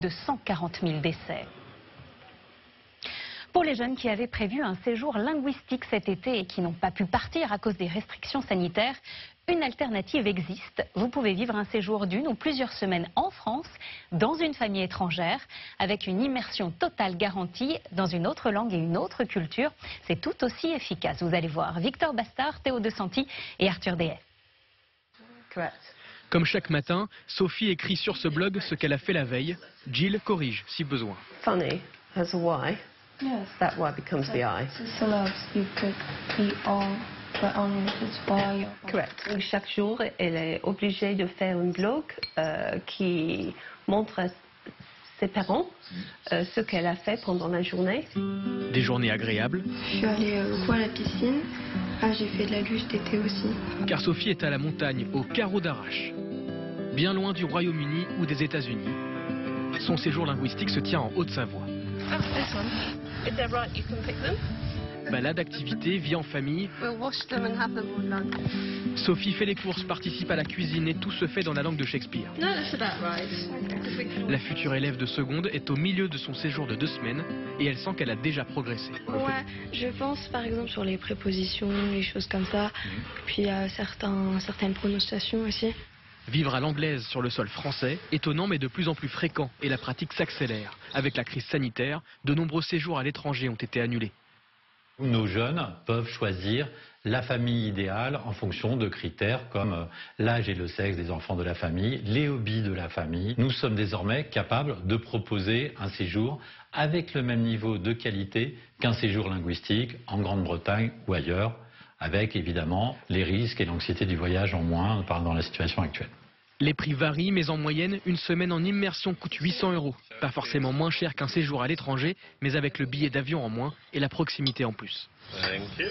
de 140 000 décès. Pour les jeunes qui avaient prévu un séjour linguistique cet été et qui n'ont pas pu partir à cause des restrictions sanitaires, une alternative existe. Vous pouvez vivre un séjour d'une ou plusieurs semaines en France, dans une famille étrangère, avec une immersion totale garantie dans une autre langue et une autre culture. C'est tout aussi efficace. Vous allez voir. Victor Bastard, Théo De Santi et Arthur Dehaye. Comme chaque matin, Sophie écrit sur ce blog ce qu'elle a fait la veille. Jill corrige si besoin. Funny has a Y. Yes. That Y becomes the I. Syllabes, you could be all, but only if it's by. Correct. Chaque jour, elle est obligée de faire un blog qui montre à ses parents ce qu'elle a fait pendant la journée. Des journées agréables. Je suis allée beaucoup à la piscine. J'ai fait de la luge d'été aussi. Car Sophie est à la montagne, au carreau d'Arrache, bien loin du Royaume-Uni ou des États-Unis. Son séjour linguistique se tient en Haute-Savoie. Balade, activité, vie en famille. Sophie fait les courses, participe à la cuisine et tout se fait dans la langue de Shakespeare. La future élève de seconde est au milieu de son séjour de 2 semaines et elle sent qu'elle a déjà progressé. Ouais, je pense par exemple sur les prépositions, les choses comme ça, puis certaines prononciations aussi. Vivre à l'anglaise sur le sol français, étonnant mais de plus en plus fréquent et la pratique s'accélère. Avec la crise sanitaire, de nombreux séjours à l'étranger ont été annulés. Nos jeunes peuvent choisir la famille idéale en fonction de critères comme l'âge et le sexe des enfants de la famille, les hobbies de la famille. Nous sommes désormais capables de proposer un séjour avec le même niveau de qualité qu'un séjour linguistique en Grande-Bretagne ou ailleurs, avec évidemment les risques et l'anxiété du voyage en moins dans la situation actuelle. Les prix varient, mais en moyenne, une semaine en immersion coûte 800 €. Pas forcément moins cher qu'un séjour à l'étranger, mais avec le billet d'avion en moins et la proximité en plus. Thank you.